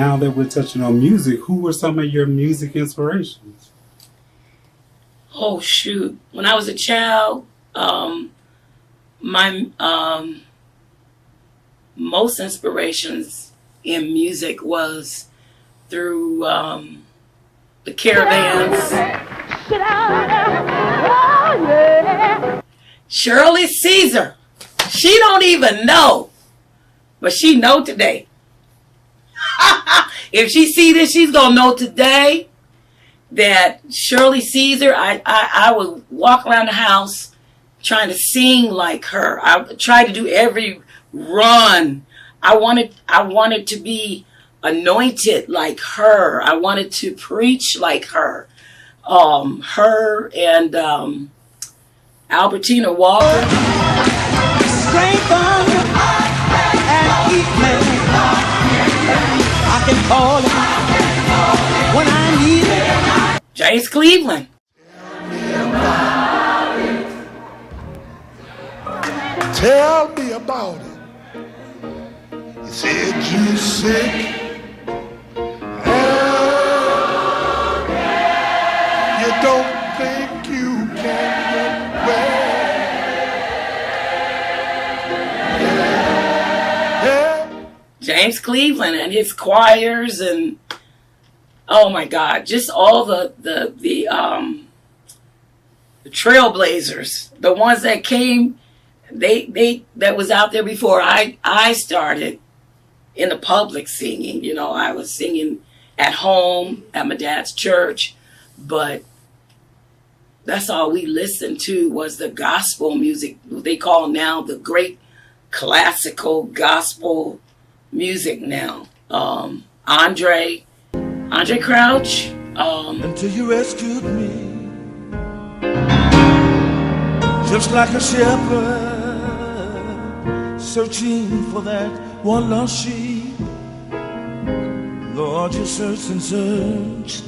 now that we're touching on music, who were some of your music inspirations? Oh, shoot. When I was a child, my most inspirations in music was through the Caravans. Shirley Ceasar. She don't even know, but she know today. If she see this, she's gonna know today that Shirley Ceasar. I would walk around the house trying to sing like her. I tried to do every run. I wanted to be anointed like her. I wanted to preach like her. Her and Albertina Walker. Strengthen and keep me. I can call him when I need it. James Cleveland. Tell me about it. You said you sick. You don't think you can get well. James Cleveland and his choirs, and oh my God, just all the trailblazers, the ones that came, they that was out there before I started in the public singing. You know, I was singing at home at my dad's church, but that's all we listened to was the gospel music, what they call now the great classical gospel music now. Andrae Crouch. Until you rescued me, just like a shepherd searching for that one lost sheep. Lord, you searched and searched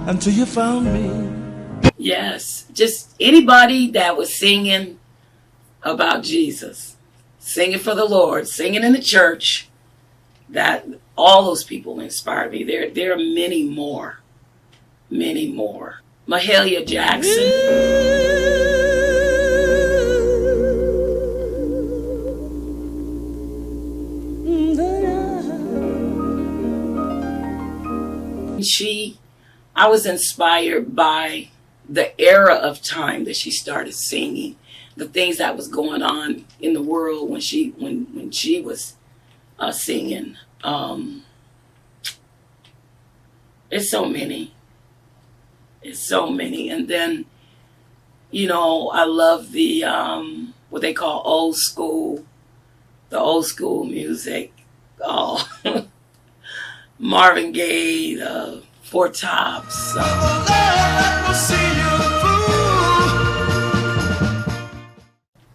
until you found me. Yes, just anybody that was singing about Jesus, singing for the Lord, singing in the church, that all those people inspired me. There are many more. Mahalia Jackson. I was inspired by the era of time that she started singing, the things that was going on in the world when she was singing. It's so many. And then, you know, I love the what they call the old school music. Oh, Marvin Gaye, the Four Tops.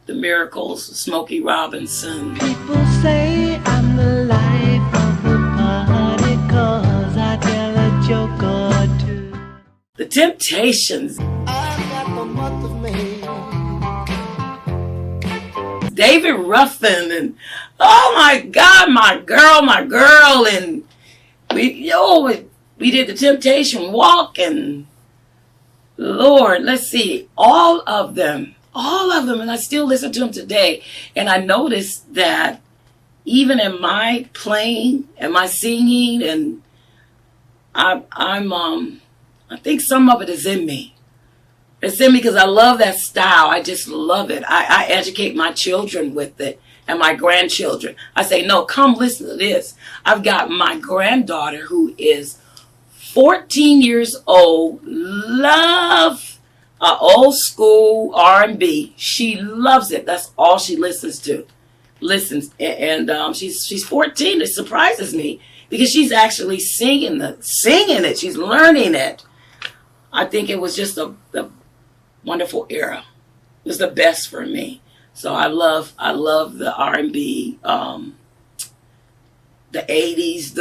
The Miracles, Smokey Robinson. People say I'm the life of the party 'cause I tell a joke or two. The Temptations. I've got the month of May. David Ruffin, and oh my God, my girl, and we did the Temptation Walk, and Lord, let's see, all of them, and I still listen to them today. And I noticed that even in my playing and my singing, and I think some of it is in me. It's in me because I love that style. I just love it. I educate my children with it and my grandchildren. I say, no, come listen to this. I've got my granddaughter who is 14 years old, love old school R&B. She loves it. That's all she listens to. And she's 14. It surprises me because she's actually singing it. She's learning it. I think it was just a wonderful era. It was the best for me. So I love the R&B, the 80s,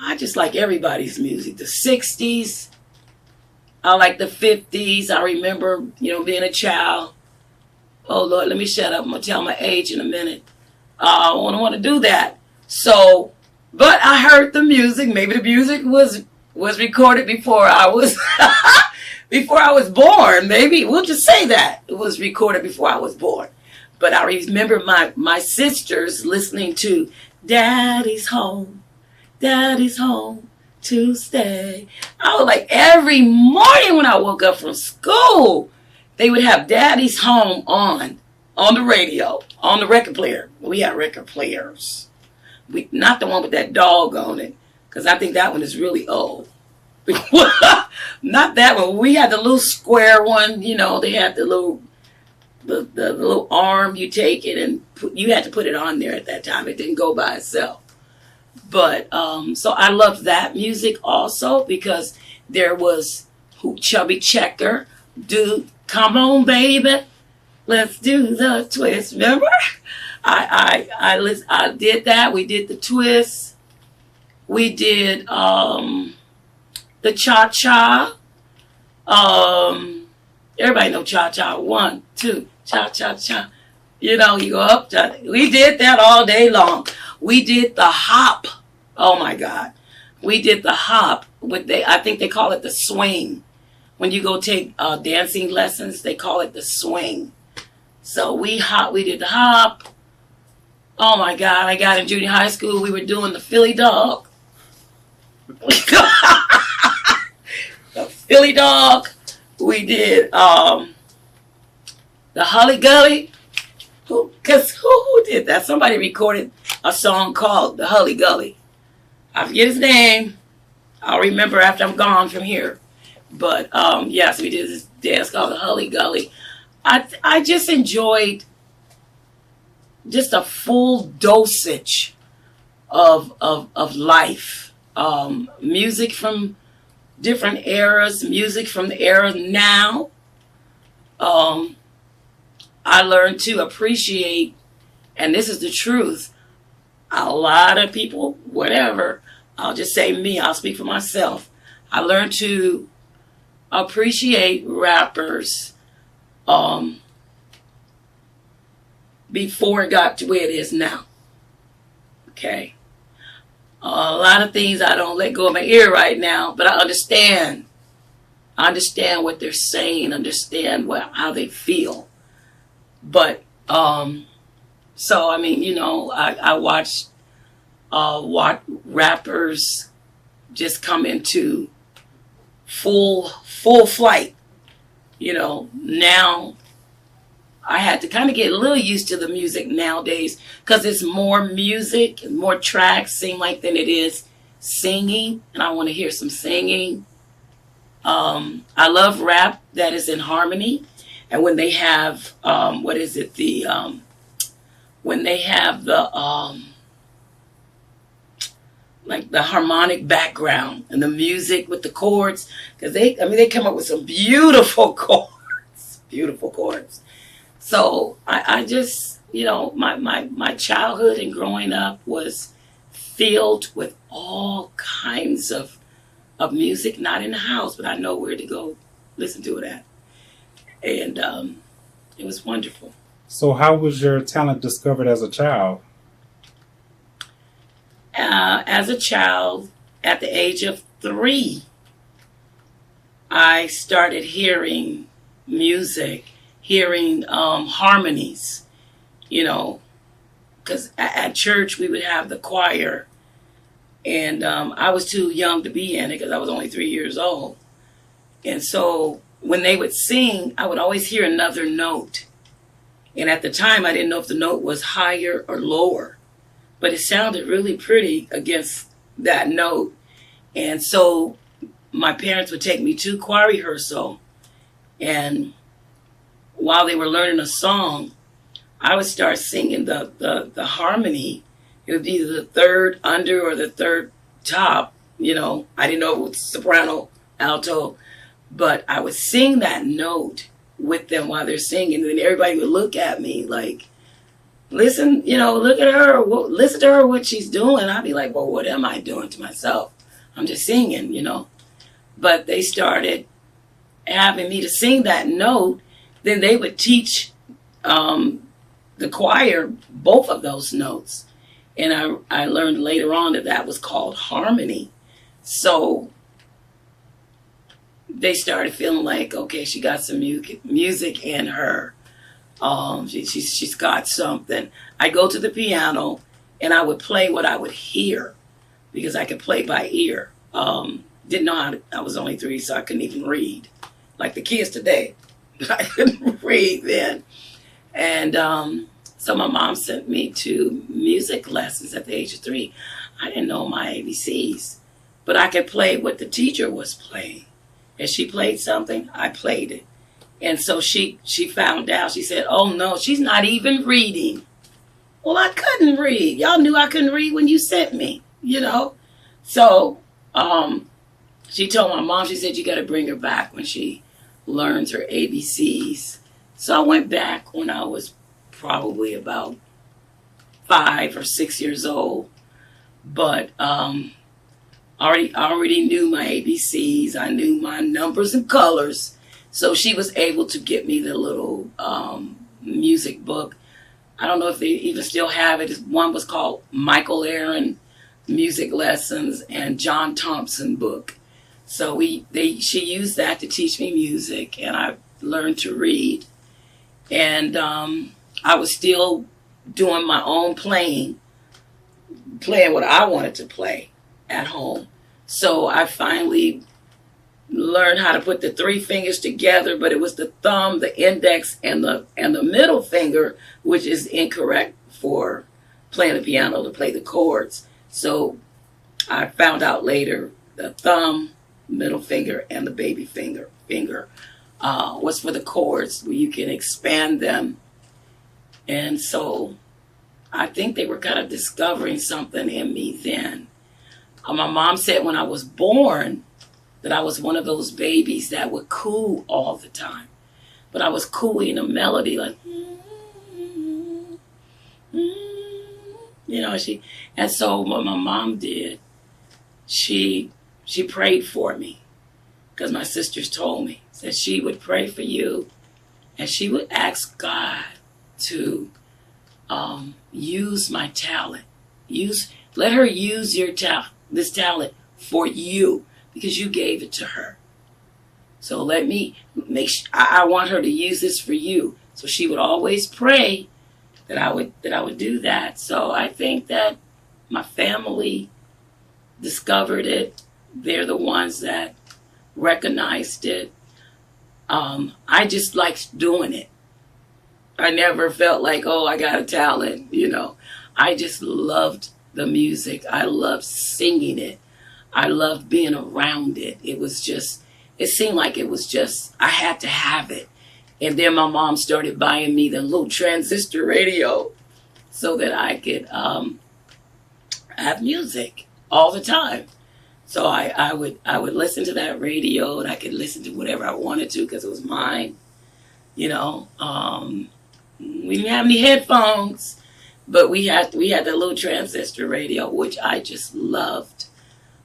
I just like everybody's music. The 60s, I like the 50s. I remember, being a child. Oh Lord, let me shut up. I'm gonna tell my age in a minute. I don't want to do that. So But I heard the music. Maybe the music was recorded before I was before I was born. Maybe we'll just say that it was recorded before I was born. But I remember my sisters listening to Daddy's Home to stay. I was like, every morning when I woke up from school, they would have Daddy's Home on the radio, on the record player. We had record players. Not the one with that dog on it, because I think that one is really old. Not that one. We had the little square one. You know, they had the little arm. You take it and you had to put it on there at that time. It didn't go by itself. But so I loved that music also, because there was Chubby Checker, come on baby, let's do the twist. Remember? I did that. We did the twist. We did the cha-cha. Everybody know cha-cha. 1, 2, cha-cha-cha. You know, you go up. We did that all day long. We did the hop. Oh my God. We did the hop. I think they call it the swing. When you go take dancing lessons, they call it the swing. So we did the hop. Oh my God, I got in junior high school, we were doing the Philly dog. The Philly dog. We did the Hully Gully. Who did that? Somebody recorded a song called the Hully Gully. I forget his name. I'll remember after I'm gone from here. But yes, we did this dance called the Hully Gully. I just enjoyed just a full dosage of life. Music from different eras, music from the era now. I learned to appreciate, and this is the truth, a lot of people, whatever, I'll just say me, I'll speak for myself. I learned to appreciate rappers before it got to where it is now. Okay. A lot of things I don't let go of my ear right now, but I understand. I understand what they're saying, understand how they feel. But, so, I mean, you know, I watched what rappers just come into full flight. You know, now I had to kind of get a little used to the music nowadays, because it's more music and more tracks seem like than it is singing, and I want to hear some singing. I love rap that is in harmony, and when they have when they have the like the harmonic background and the music with the chords, because they come up with some beautiful chords. So I just, you know, my childhood and growing up was filled with all kinds of music, not in the house, but I know where to go listen to it at. And it was wonderful. So how was your talent discovered as a child? As a child, at the age of 3, I started hearing music, hearing harmonies, you know, because at church we would have the choir, and I was too young to be in it because I was only 3 years old. And so when they would sing, I would always hear another note. And at the time, I didn't know if the note was higher or lower, but it sounded really pretty against that note. And so my parents would take me to choir rehearsal, and while they were learning a song, I would start singing the harmony. It would be either the third under or the third top. You know, I didn't know if it was soprano, alto, but I would sing that note with them while they're singing. And then everybody would look at me like, listen, you know, look at her, listen to her, what she's doing. I'd be like, well, what am I doing to myself? I'm just singing, you know. But they started having me to sing that note. Then they would teach the choir both of those notes. And I learned later on that was called harmony. So they started feeling like, okay, she got some music in her. She's got something. I go to the piano and I would play what I would hear because I could play by ear. Didn't know how to, I was only 3, so I couldn't even read like the kids today. I couldn't read then. And so my mom sent me to music lessons at the age of 3. I didn't know my ABCs, but I could play what the teacher was playing. If she played something, I played it. And so she found out. She said, oh, no, she's not even reading. Well, I couldn't read. Y'all knew I couldn't read when you sent me, you know. So she told my mom, she said, you got to bring her back when she learns her ABCs. So I went back when I was probably about 5 or 6 years old. But already knew my ABCs. I knew my numbers and colors. So she was able to get me the little music book. I don't know if they even still have it. One was called Michael Aaron Music Lessons and John Thompson book. So she used that to teach me music, and I learned to read. And I was still doing my own playing what I wanted to play at home. So I finally learned how to put the 3 fingers together, but it was the thumb, the index, and the middle finger, which is incorrect for playing the piano to play the chords. So I found out later the thumb, middle finger, and the baby finger was for the chords, where you can expand them. And so I think they were kind of discovering something in me then. My mom said when I was born that I was one of those babies that would coo all the time. But I was cooing a melody like, you know, and so what my mom did, she prayed for me, because my sisters told me that she would pray for you and she would ask God to use my talent. Let her use this talent for you, because you gave it to her. So let me I want her to use this for you. So she would always pray that I would do that. So I think that my family discovered it. They're the ones that recognized it. I just liked doing it. I never felt like, oh, I got a talent, you know. I just loved the music. I loved singing it. I loved being around it. It seemed like it was just, I had to have it. And then my mom started buying me the little transistor radio so that I could have music all the time. So I would listen to that radio, and I could listen to whatever I wanted to because it was mine. You know, we didn't have any headphones, but we had the little transistor radio, which I just loved.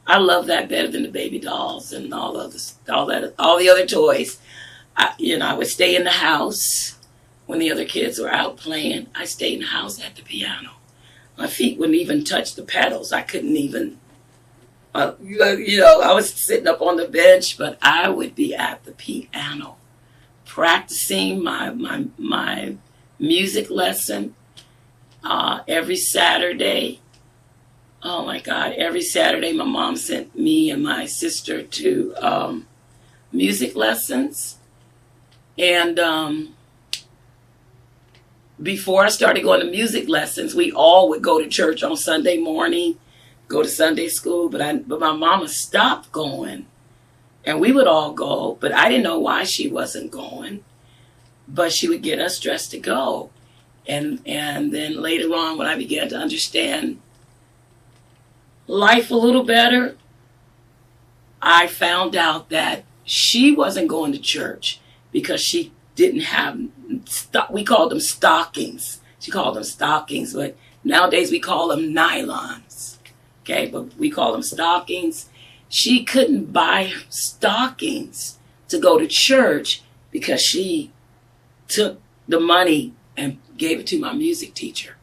I love that better than the baby dolls and all the other toys. I would stay in the house when the other kids were out playing. I stayed in the house at the piano. My feet wouldn't even touch the pedals. I couldn't even, I was sitting up on the bench, but I would be at the piano practicing my music lesson every Saturday. Oh my God, every Saturday my mom sent me and my sister to music lessons. And before I started going to music lessons, we all would go to church on Sunday morning, go to Sunday school, but my mama stopped going. And we would all go, but I didn't know why she wasn't going. But she would get us dressed to go. And then later on, when I began to understand life a little better, I found out that she wasn't going to church because she didn't have, we called them stockings. She called them stockings, but nowadays we call them nylons. Okay, but we call them stockings. She couldn't buy stockings to go to church because she took the money and gave it to my music teacher.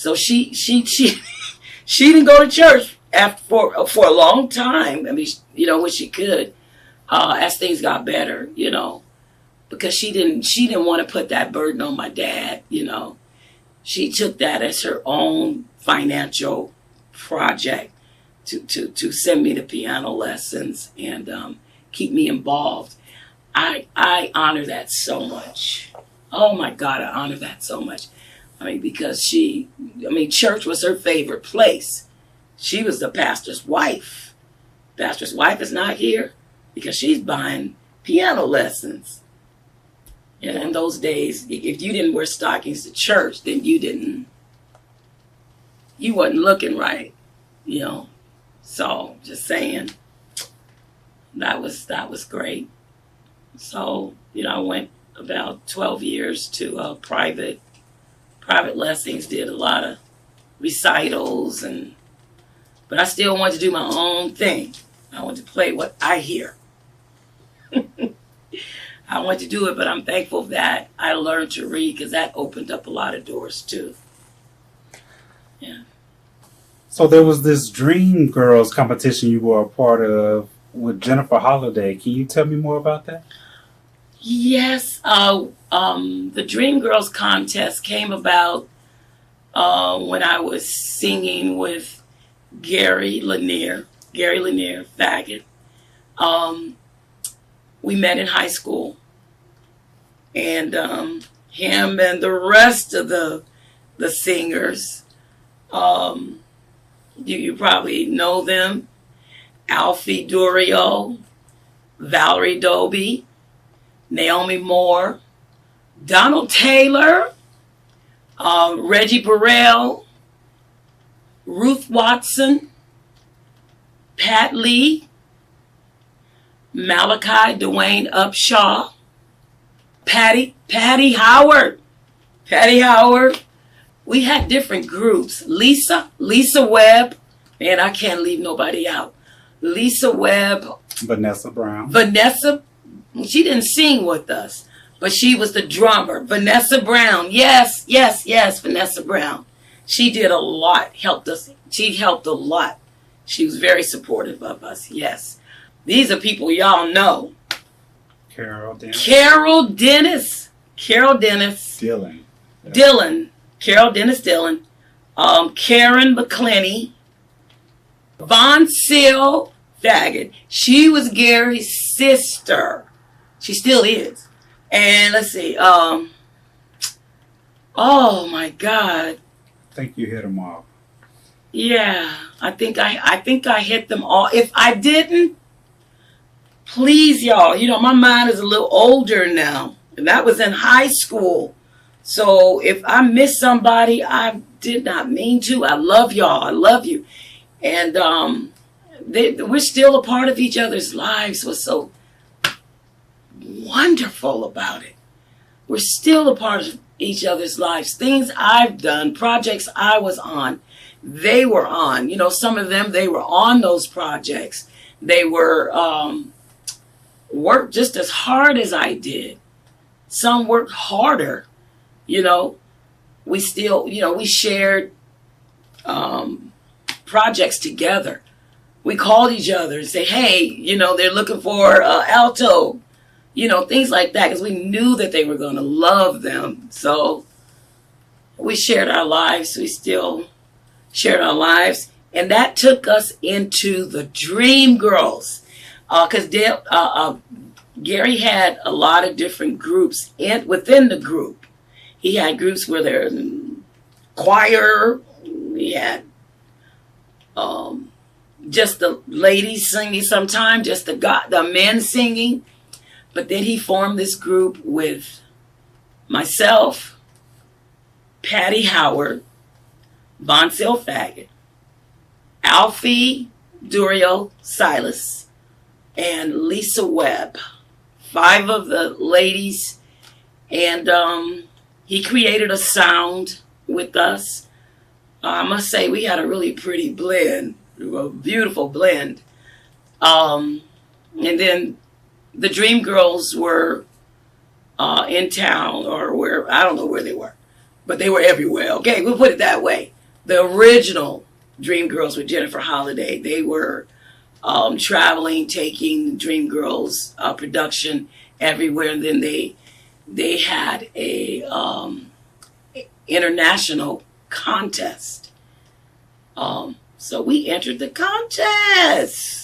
So she she didn't go to church for a long time. I mean, when she could, as things got better, because she didn't want to put that burden on my dad. She took that as her own financial project to send me to piano lessons and keep me involved. I honor that so much. Oh my God, I honor that so much. I mean, because church was her favorite place. She was the pastor's wife. Pastor's wife is not here because she's buying piano lessons. And in those days, if you didn't wear stockings to church, then you wasn't looking right, So just saying, that was great. So, I went about 12 years to private lessons, did a lot of recitals, but I still wanted to do my own thing. I wanted to play what I hear. I wanted to do it, but I'm thankful that I learned to read because that opened up a lot of doors too. Yeah. So there was this Dreamgirls competition you were a part of with Jennifer Holliday. Can you tell me more about that? Yes. The Dreamgirls contest came about when I was singing with Gary Lanier, faggot. We met in high school. And him and the rest of the singers, you probably know them. Alfie Durio, Valerie Doby, Naomi Moore, Donald Taylor, Reggie Burrell, Ruth Watson, Pat Lee, Malachi Dwayne Upshaw, Patty Howard. We had different groups. Lisa Webb. Man, I can't leave nobody out. Lisa Webb. Vanessa Brown. She didn't sing with us, but she was the drummer. Vanessa Brown. Yes, Vanessa Brown. She did a lot, helped us. She helped a lot. She was very supportive of us, yes. These are people y'all know. Carol Dennis. Dylan. Karen McClenny. Von Seal, faggot. She was Gary's sister. She still is. And let's see. Oh my God. I think you hit them all. Yeah, I think I hit them all. If I didn't, please, y'all. My mind is a little older now. And that was in high school. So if I miss somebody, I did not mean to. I love y'all. I love you. And we're still a part of each other's lives. What's so wonderful about it. We're still a part of each other's lives. Things I've done, projects I was on, they were on. Some of them, they were on those projects. They were worked just as hard as I did. Some worked harder. We still, we shared projects together. We called each other and say, hey, they're looking for alto, things like that, because we knew that they were going to love them. So we shared our lives. We still shared our lives. And that took us into the Dreamgirls. Because Gary had a lot of different groups within the group. He had groups where there's choir. He had just the ladies singing sometimes, just the men singing. But then he formed this group with myself, Patty Howard, Bonsil Faggot, Alfie Durio Silas, and Lisa Webb. 5 of the ladies. And he created a sound with us. I must say we had a really pretty blend, a beautiful blend. And then the Dreamgirls were in town, or I don't know where they were. but they were everywhere. Okay, we'll put it that way. The original Dreamgirls with Jennifer Holliday, they were traveling, taking Dreamgirls production everywhere, and then they had a international contest. So we entered the contest.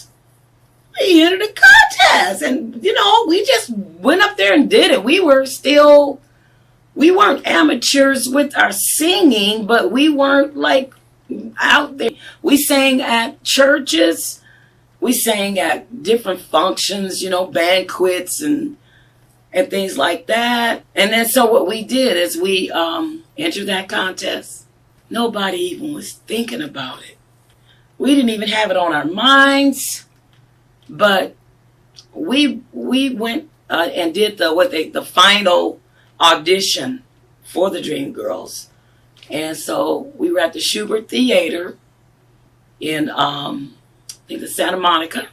And we just went up there and did it. We weren't amateurs with our singing, but we weren't like out there. We sang at churches. We sang at different functions, banquets and things like that. And then so what we did is we entered that contest. Nobody even was thinking about it. We didn't even have it on our minds. But we went and did the final audition for the Dreamgirls. And so we were at the Schubert Theater in I think the Santa Monica.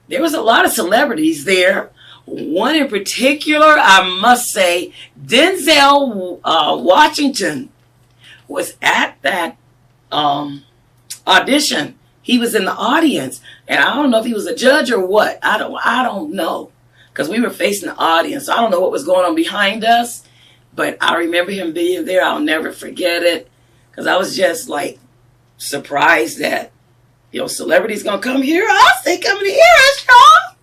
There was a lot of celebrities there. One in particular, I must say, Denzel Washington was at that audition. He was in the audience, and I don't know if he was a judge or what. I don't know, because we were facing the audience. So I don't know what was going on behind us, but I remember him being there. I'll never forget it, because I was just like surprised that celebrities gonna come here. I'll say coming to hear us, y'all.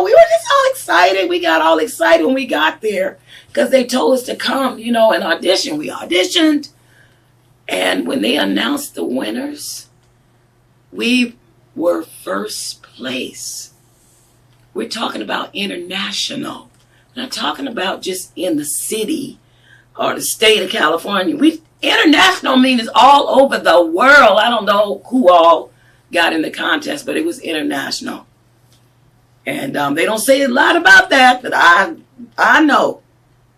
We were just all excited. We got all excited when we got there because they told us to come, and audition. We auditioned, and when they announced the winners, we were first place. We're talking about international. We're not talking about just in the city or the state of California. International means all over the world. I don't know who all got in the contest, but it was international. And they don't say a lot about that, but I know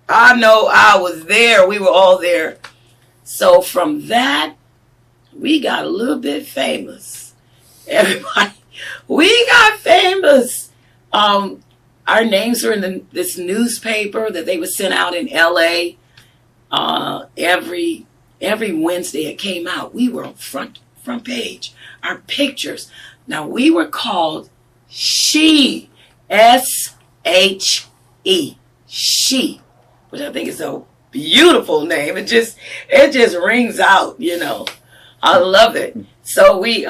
I was there. We were all there. So from that, we got a little bit famous. Everybody, we got famous. Our names were in this newspaper that they would send out in LA. Every Wednesday it came out. We were on front page. Our pictures. Now we were called She, S-H-E, She, which I think is a beautiful name. It just rings out. I love it. So we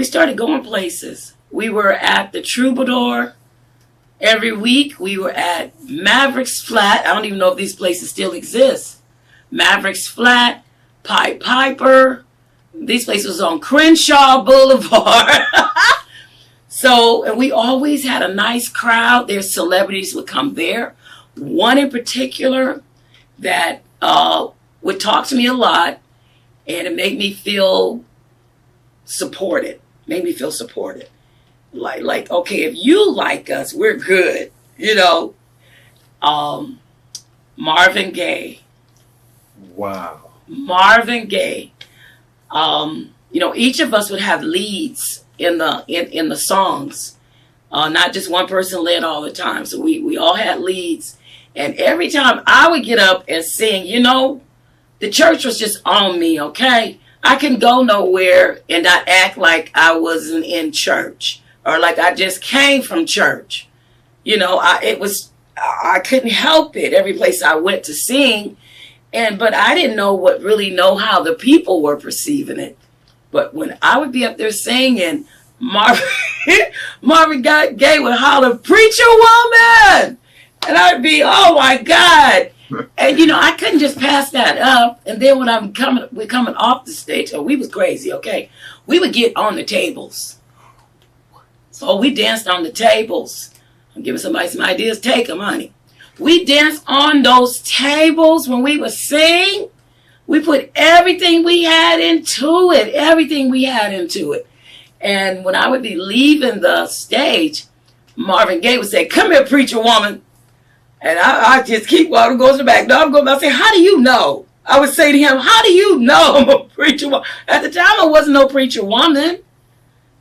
started going places. We were at the Troubadour every week. We were at Mavericks Flat. I don't even know if these places still exist. Mavericks Flat, Pied Piper. These places was on Crenshaw Boulevard. And we always had a nice crowd. Their celebrities would come there. One in particular that would talk to me a lot, and it made me feel supported. Like, okay, if you like us, we're good. Marvin Gaye. Wow. Marvin Gaye. Each of us would have leads in the songs. Not just one person led all the time. So we all had leads. And every time I would get up and sing, the church was just on me, okay? I couldn't go nowhere and not act like I wasn't in church or like I just came from church. I couldn't help it every place I went to sing. But I didn't know how the people were perceiving it. But when I would be up there singing, Marvin Gaye would holler, "Preacher woman!" And I'd be, oh my God. And I couldn't just pass that up. And then when we're coming off the stage, we was crazy, okay? We would get on the tables. So we danced on the tables. I'm giving somebody some ideas. Take them, honey. We danced on those tables when we would sing. We put everything we had into it. And when I would be leaving the stage, Marvin Gaye would say, "Come here, preacher woman." And I just keep walking, goes to the back. No, I'm going to say, "How do you know?" I would say to him, "How do you know I'm a preacher woman?" At the time, I wasn't no preacher woman.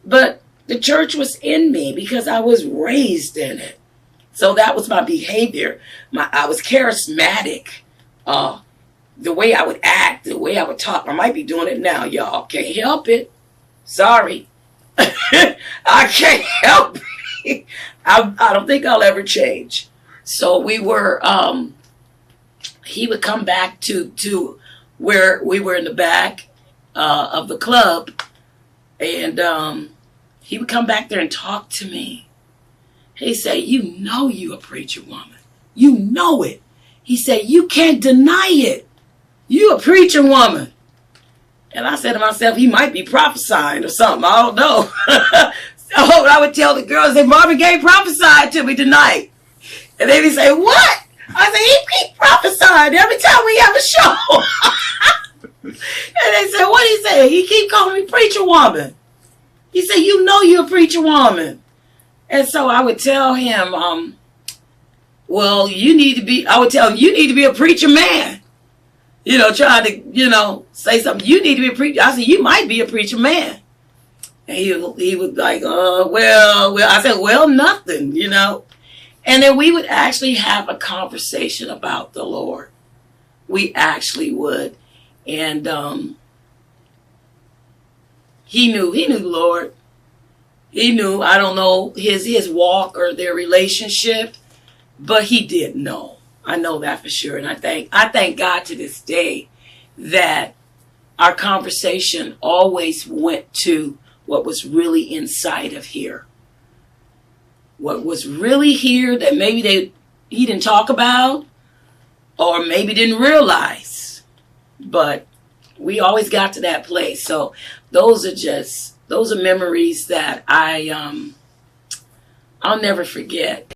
But the church was in me because I was raised in it. So that was my behavior. I was charismatic. The way I would act, the way I would talk. I might be doing it now, y'all. Can't help it. Sorry. I can't help it. I don't think I'll ever change. So we were, he would come back to where we were in the back of the club, and he would come back there and talk to me. He said, you know you a preacher woman. You know it. He said, you can't deny it. You a preacher woman. And I said to myself, he might be prophesying or something. I don't know. So I would tell the girls that Marvin Gaye prophesied to me tonight. And they would say, what? I said, he prophesied every time we have a show. And they said, what did he say? He keep calling me preacher woman. He said, you know you're a preacher woman. And so I would tell him, well, I would tell him, you need to be a preacher man. You know, trying to, say something. You need to be a preacher. I said, you might be a preacher man. And he was like, well, I said, well, nothing, And then we would actually have a conversation about the Lord. We actually would. And he knew the Lord. He knew, I don't know his walk or their relationship, but he did know. I know that for sure. And I thank God to this day that our conversation always went to what was really inside of here. What was really here that maybe he didn't talk about or maybe didn't realize. But we always got to that place. So those are memories that I'll never forget.